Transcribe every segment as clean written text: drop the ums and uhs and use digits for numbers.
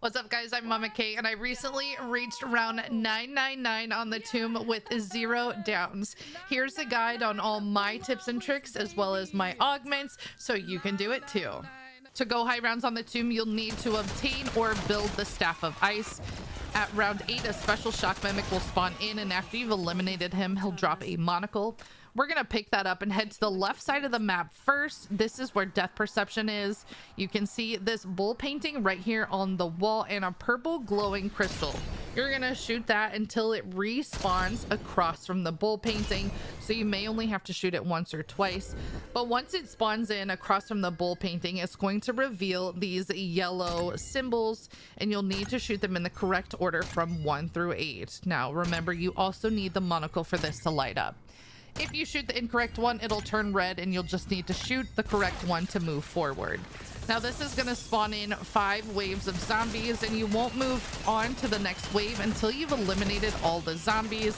What's up, guys? I'm Mama K, and I recently reached round 999 on the tomb with 0 downs. Here's a guide on all my tips and tricks as well as my augments, so you can do it too. To go high rounds on the tomb, you'll need to obtain or build the Staff of Ice. At round 8, a special shock mimic will spawn in, and after you've eliminated him, he'll drop a monocle. We're gonna pick that up and head to the left side of the map first. This is where death perception is. You can see this bull painting right here on the wall and a purple glowing crystal. You're gonna shoot that until it respawns across from the bull painting, so you may only have to shoot it once or twice. But once it spawns in across from the bull painting, it's going to reveal these yellow symbols, and you'll need to shoot them in the correct order from 1 through 8. Now remember, you also need the monocle for this to light up. If you shoot the incorrect one, it'll turn red, and you'll just need to shoot the correct one to move forward. Now this is going to spawn in 5 waves of zombies, and you won't move on to the next wave until you've eliminated all the zombies.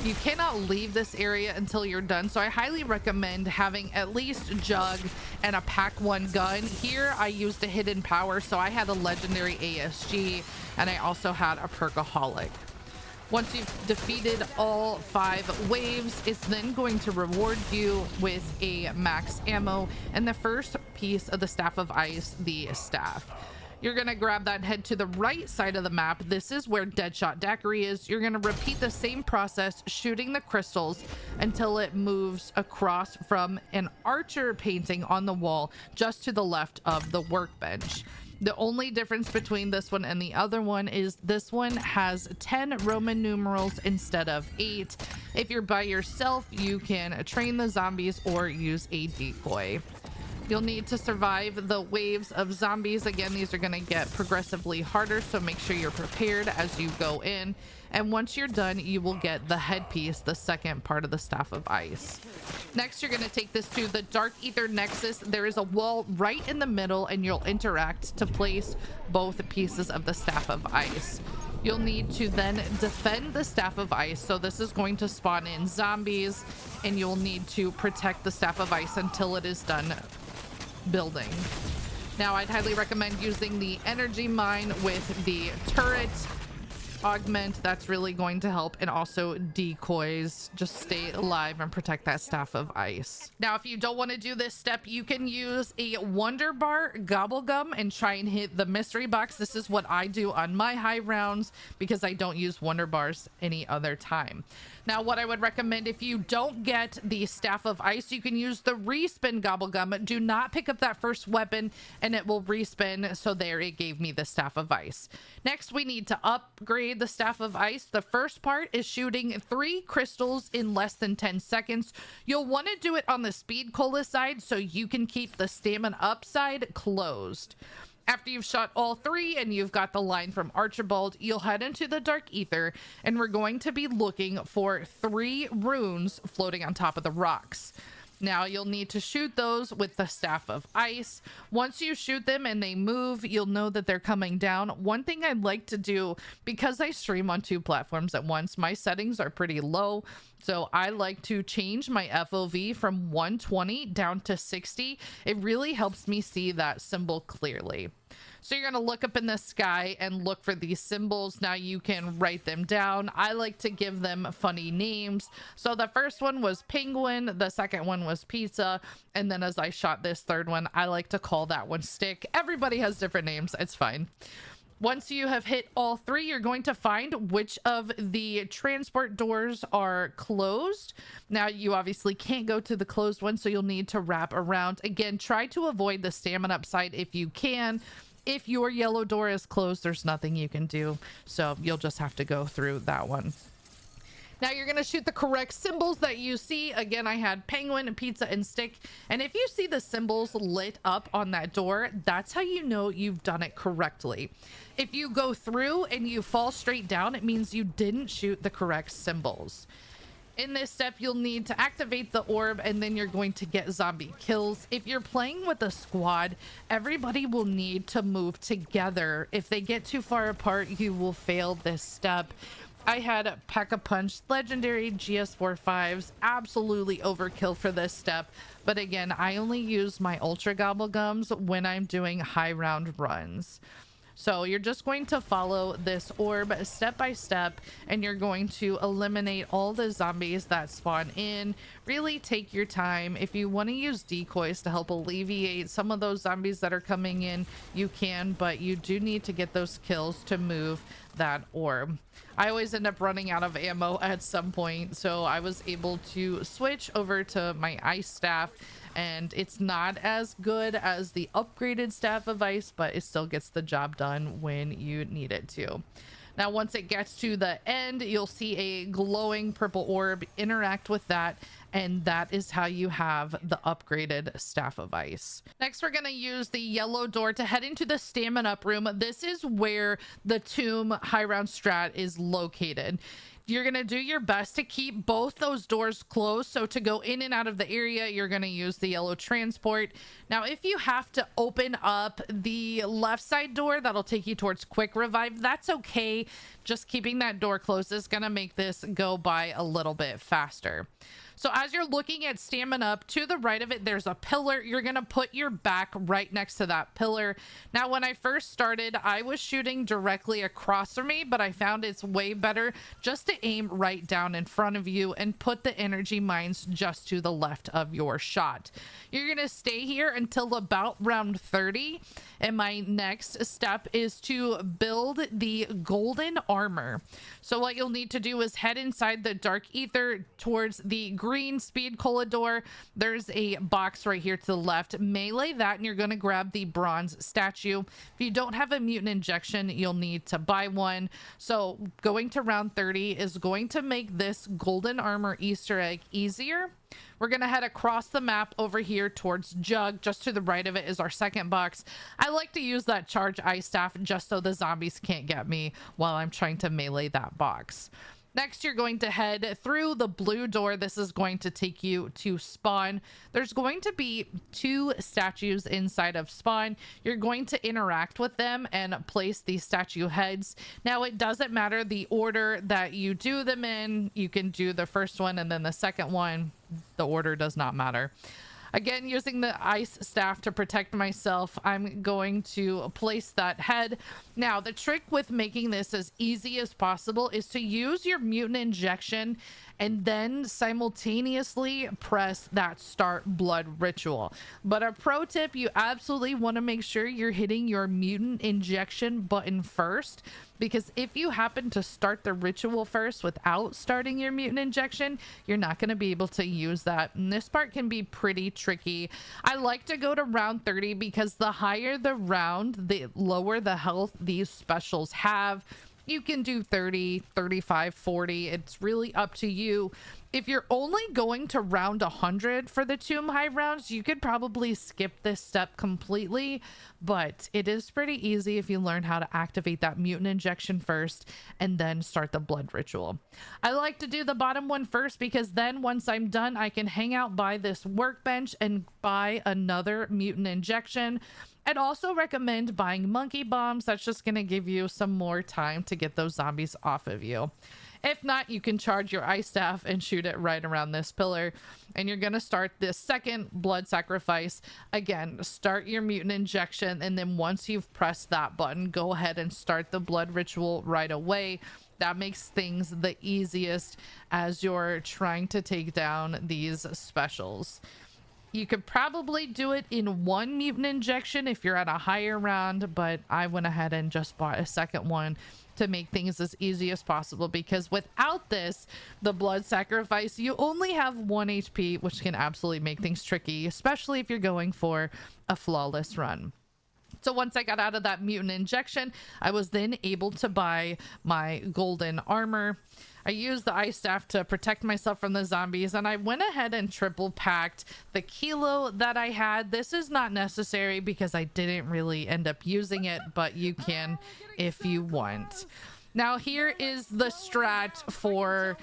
You cannot leave this area until you're done, so I highly recommend having at least Jug and a pack 1 gun. Here I used a hidden power, so I had a legendary ASG, and I also had a Perkaholic. Once you've defeated all 5 waves, it's then going to reward you with a max ammo and the first piece of the Staff of Ice, the staff. You're going to grab that and head to the right side of the map. This is where Deadshot Daiquiri is. You're going to repeat the same process, shooting the crystals until it moves across from an archer painting on the wall just to the left of the workbench. The only difference between this one and the other one is this one has 10 Roman numerals instead of 8. If you're by yourself, you can train the zombies or use a decoy. You'll need to survive the waves of zombies. Again, these are going to get progressively harder, so make sure you're prepared as you go in. And once you're done, you will get the headpiece, the second part of the Staff of Ice. Next, you're going to take this to the Dark Ether Nexus. There is a wall right in the middle, and you'll interact to place both pieces of the Staff of Ice. You'll need to then defend the Staff of Ice. So this is going to spawn in zombies, and you'll need to protect the Staff of Ice until it is done building. Now, I'd highly recommend using the energy mine with the turret augment. That's really going to help, and also decoys. Just stay alive and protect that Staff of Ice. Now, if you don't want to do this step, you can use a Wonder Bar Gobblegum and try and hit the mystery box. This is what I do on my high rounds because I don't use Wonder Bars any other time. Now, what I would recommend, if you don't get the Staff of Ice, you can use the respin Gobblegum. Do not pick up that first weapon and it will respin. So there, it gave me the Staff of Ice. Next, we need to upgrade the Staff of Ice. The first part is shooting 3 crystals in less than 10 seconds. You'll want to do it on the speed cola side so you can keep the stamina up side closed. After you've shot all 3 and you've got the line from Archibald, you'll head into the Dark Ether, and we're going to be looking for 3 runes floating on top of the rocks. Now, you'll need to shoot those with the Staff of Ice. Once you shoot them and they move, you'll know that they're coming down. One thing I'd like to do, because I stream on 2 platforms at once, my settings are pretty low. So I like to change my FOV from 120 down to 60. It really helps me see that symbol clearly. So you're going to look up in the sky and look for these symbols. Now you can write them down. I like to give them funny names. So the first one was penguin, the second one was pizza, and then as I shot this third one, I like to call that one stick. Everybody has different names. It's fine. Once you have hit all 3, you're going to find which of the transport doors are closed. Now, you obviously can't go to the closed one, so you'll need to wrap around. Again, try to avoid the stamina upside if you can. If your yellow door is closed, there's nothing you can do, so you'll just have to go through that one. Now you're going to shoot the correct symbols that you see. Again, I had penguin, pizza, and stick. And if you see the symbols lit up on that door, that's how you know you've done it correctly. If you go through and you fall straight down, it means you didn't shoot the correct symbols. In this step, you'll need to activate the orb, and then you're going to get zombie kills. If you're playing with a squad, everybody will need to move together. If they get too far apart, you will fail this step. I had Pack-a-Punch legendary GS45s, absolutely overkill for this step. But again, I only use my Ultra Gobblegums when I'm doing high round runs. So you're just going to follow this orb step by step, and you're going to eliminate all the zombies that spawn in. Really take your time. If you want to use decoys to help alleviate some of those zombies that are coming in, you can, but you do need to get those kills to move that orb. I always end up running out of ammo at some point, so I was able to switch over to my ice staff, and it's not as good as the upgraded staff of ice, but it still gets the job done when you need it to. Now, once it gets to the end, you'll see a glowing purple orb. Interact with that, and that is how you have the upgraded staff of ice. Next, we're going to use the yellow door to head into the Stamin Up room. This is where the tomb high round strat is located. You're going to do your best to keep both those doors closed. So to go in and out of the area, you're going to use the yellow transport. Now, if you have to open up the left side door, that'll take you towards quick revive. That's okay. Just keeping that door closed is going to make this go by a little bit faster. So as you're looking at Stamin Up, to the right of it, there's a pillar. You're going to put your back right next to that pillar. Now, when I first started, I was shooting directly across from me, but I found it's way better just to aim right down in front of you and put the energy mines just to the left of your shot. You're going to stay here until about round 30. And my next step is to build the golden armor. So what you'll need to do is head inside the dark ether towards the green speed cola door. There's a box right here to the left. Melee that, and you're going to grab the bronze statue. If you don't have a mutant injection, you'll need to buy one. So going to round 30 is going to make this golden armor Easter egg easier. We're going to head across the map over here towards Jug. Just to the right of it is our second box. I like to use that charge ice staff just so the zombies can't get me while I'm trying to melee that box. Next, you're going to head through the blue door. This is going to take you to spawn. There's going to be 2 statues inside of spawn. You're going to interact with them and place the statue heads. Now, it doesn't matter the order that you do them in. You can do the first one and then the second one. The order does not matter. Again, using the ice staff to protect myself, I'm going to place that head. Now, the trick with making this as easy as possible is to use your mutant injection and then simultaneously press that start blood ritual. But a pro tip, you absolutely want to make sure you're hitting your mutant injection button first, because if you happen to start the ritual first without starting your mutant injection, you're not going to be able to use that. And this part can be pretty tricky. I like to go to round 30 because the higher the round, the lower the health these specials have. You can do 30, 35, 40. It's really up to you. If you're only going to round 100 for the tomb high rounds, you could probably skip this step completely, but it is pretty easy if you learn how to activate that mutant injection first and then start the blood ritual. I like to do the bottom one first because then once I'm done, I can hang out by this workbench and buy another mutant injection. I'd also recommend buying monkey bombs. That's just going to give you some more time to get those zombies off of you. If not, you can charge your ice staff and shoot it right around this pillar. And you're going to start this second blood sacrifice. Again, start your mutant injection. And then once you've pressed that button, go ahead and start the blood ritual right away. That makes things the easiest as you're trying to take down these specials. You could probably do it in one mutant injection if you're at a higher round, but I went ahead and just bought a second one to make things as easy as possible, because without this, the blood sacrifice, you only have 1 HP, which can absolutely make things tricky, especially if you're going for a flawless run. So once I got out of that mutant injection, I was then able to buy my golden armor. I used the ice staff to protect myself from the zombies, and I went ahead and triple packed the kilo that I had. This is not necessary because I didn't really end up using it, but you can if you want. Now here is the strat for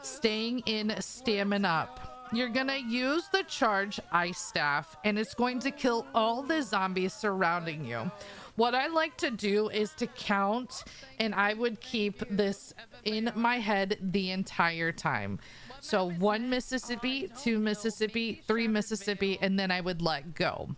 staying in Stamin Up. You're gonna use the charge ice staff, and it's going to kill all the zombies surrounding you. What I like to do is to count, and I would keep this in my head the entire time. So 1 Mississippi, 2 Mississippi, 3 Mississippi, and then I would let go.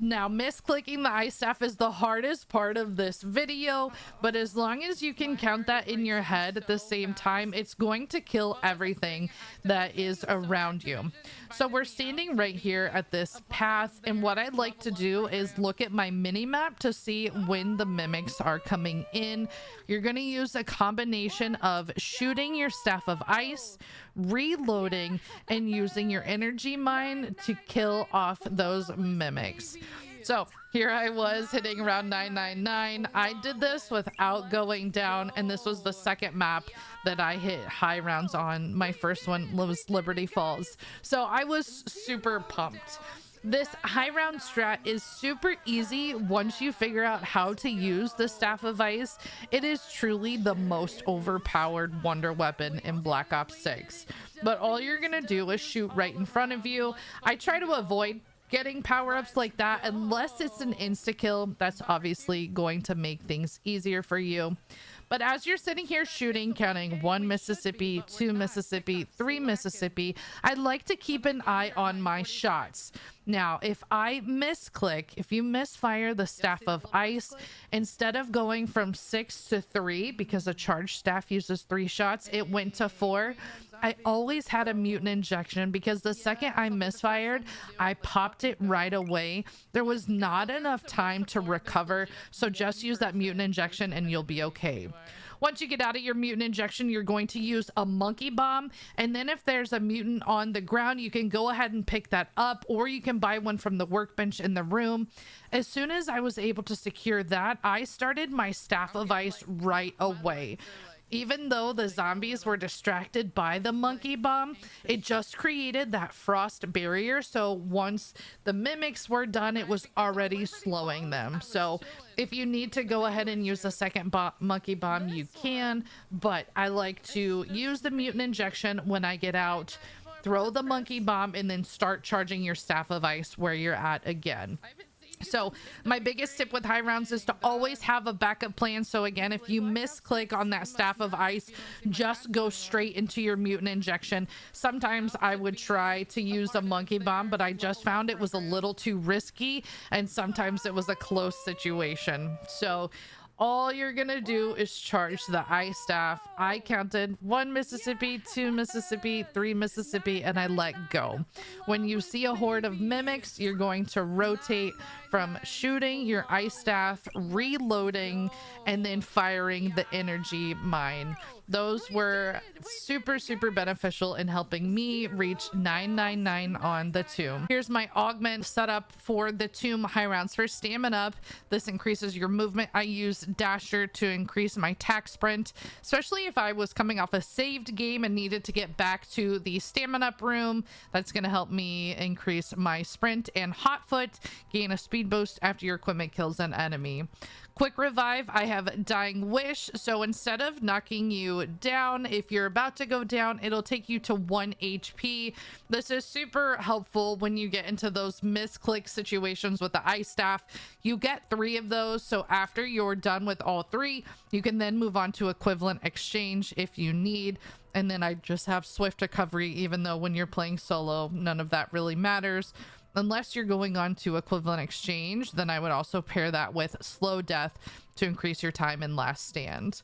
Now, misclicking the ice staff is the hardest part of this video, but as long as you can count that in your head at the same time, it's going to kill everything that is around you. So we're standing right here at this path, and what I'd like to do is look at my mini map to see when the mimics are coming in. You're going to use a combination of shooting your staff of ice, reloading, and using your energy mine to kill off those mimics. So here I was hitting around 999. I did this without going down, and this was the second map that I hit high rounds on. My first one was Liberty Falls, so I was super pumped. This high round strat is super easy once you figure out how to use the Staff of Ice. It is truly the most overpowered wonder weapon in Black Ops 6. But all you're gonna do is shoot right in front of you. I try to avoid getting power-ups like that unless it's an insta-kill. That's obviously going to make things easier for you. But as you're sitting here shooting, counting 1 Mississippi, 2 Mississippi, 3 Mississippi, I'd like to keep an eye on my shots. Now, if I misclick, if you misfire the Staff of Ice, instead of going from 6 to 3, because a charged staff uses 3 shots, it went to 4. I always had a mutant injection because the second I misfired, I popped it right away. There was not enough time to recover, so just use that mutant injection and you'll be okay. Once you get out of your mutant injection, you're going to use a monkey bomb, and then if there's a mutant on the ground, you can go ahead and pick that up, or you can buy one from the workbench in the room. As soon as I was able to secure that, I started my Staff of Ice right away. Even though the zombies were distracted by the monkey bomb, it just created that frost barrier. So once the mimics were done, it was already slowing them. So if you need to go ahead and use a second monkey bomb, you can. But I like to use the mutant injection when I get out, throw the monkey bomb, and then start charging your Staff of Ice where you're at again. So my biggest tip with high rounds is to always have a backup plan. So again, if you misclick on that Staff of Ice, just go straight into your mutant injection. Sometimes I would try to use a monkey bomb, but I just found it was a little too risky, and sometimes it was a close situation. So all you're gonna do is charge the ice staff. I counted 1 Mississippi, 2 Mississippi, 3 Mississippi, and I let go. When you see a horde of mimics, you're going to rotate from shooting your ice staff, reloading, and then firing the energy mine. Those were super beneficial in helping me reach 999 on the tomb. Here's my augment setup for the tomb high rounds. For Stamin Up, this increases your movement. I use Dasher to increase my tack sprint, especially if I was coming off a saved game and needed to get back to the Stamin Up room. That's going to help me increase my sprint. And Hotfoot, gain a speed boost after your equipment kills an enemy. Quick revive, I have Dying Wish, so instead of knocking you down, if you're about to go down, it'll take you to 1 HP. This is super helpful when you get into those misclick situations with the ice staff. You get 3 of those, so after you're done with all 3, you can then move on to equivalent exchange if you need. And then I just have swift recovery, even though when you're playing solo, none of that really matters. Unless you're going on to equivalent exchange, then I would also pair that with slow death to increase your time in last stand.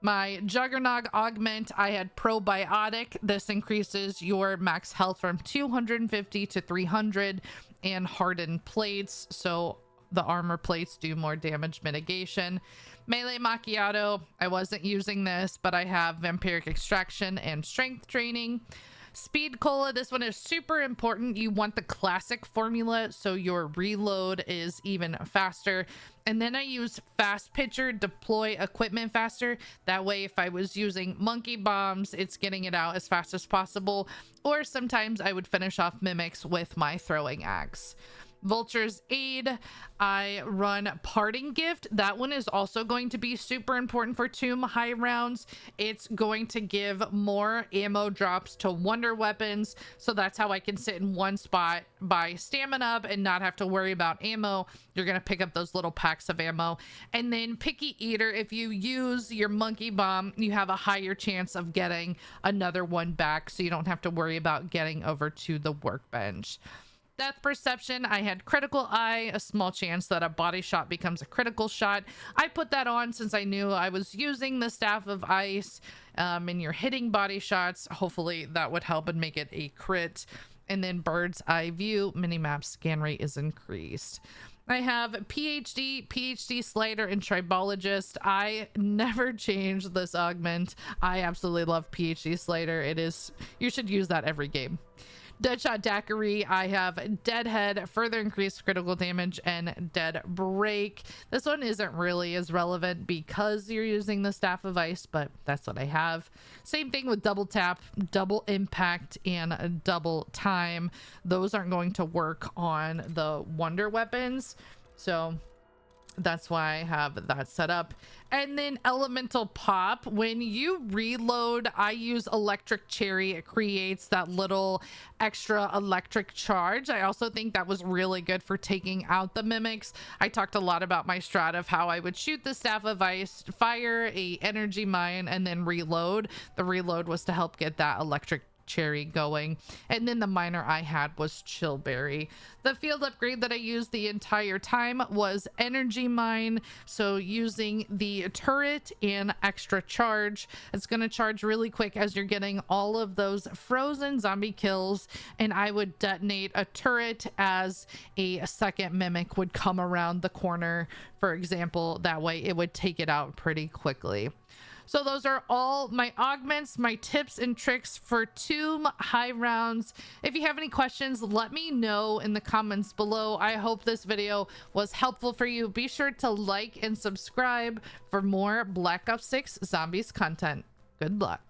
My Juggernog augment, I had probiotic. This increases your max health from 250 to 300, and hardened plates, so the armor plates do more damage mitigation. Melee macchiato, I wasn't using this, but I have vampiric extraction and strength training. Speed cola, this one is super important. You want the classic formula so your reload is even faster. And then I use fast pitcher, deploy equipment faster. That way, if I was using monkey bombs, it's getting it out as fast as possible. Or sometimes I would finish off mimics with my throwing axe. Vulture's Aid, I run Parting Gift. That one is also going to be super important for tomb high rounds. It's going to give more ammo drops to wonder weapons, so that's how I can sit in one spot, buy Stamin Up, and not have to worry about ammo. You're gonna pick up those little packs of ammo. And then Picky Eater, if you use your monkey bomb, you have a higher chance of getting another one back, so you don't have to worry about getting over to the workbench. Death perception, I had critical eye, a small chance that a body shot becomes a critical shot. I put that on since I knew I was using the staff of ice, and you're hitting body shots. Hopefully that would help and make it a crit. And then bird's eye view, minimap scan rate is increased. I have PhD slider, and tribologist. I never changed this augment. I absolutely love PhD slider. It is, you should use that every game. Deadshot daiquiri, I have deadhead, further increased critical damage, and dead break. This one isn't really as relevant because you're using the staff of ice, but that's what I have. Same thing with double tap, double impact, and double time. Those aren't going to work on the wonder weapons, so that's why I have that set up. And then elemental pop, when you reload, I use electric cherry. It creates that little extra electric charge. I also think that was really good for taking out the mimics. I talked a lot about my strat of how I would shoot the staff of ice, fire a energy mine, and then reload. The reload was to help get that electric cherry going. And then the minor I had was chillberry. The field upgrade that I used the entire time was energy mine, so using the turret and extra charge. It's going to charge really quick as you're getting all of those frozen zombie kills, and I would detonate a turret as a second mimic would come around the corner, for example. That way it would take it out pretty quickly. So those are all my augments, my tips and tricks for Tomb high rounds. If you have any questions, let me know in the comments below. I hope this video was helpful for you. Be sure to like and subscribe for more Black Ops 6 Zombies content. Good luck.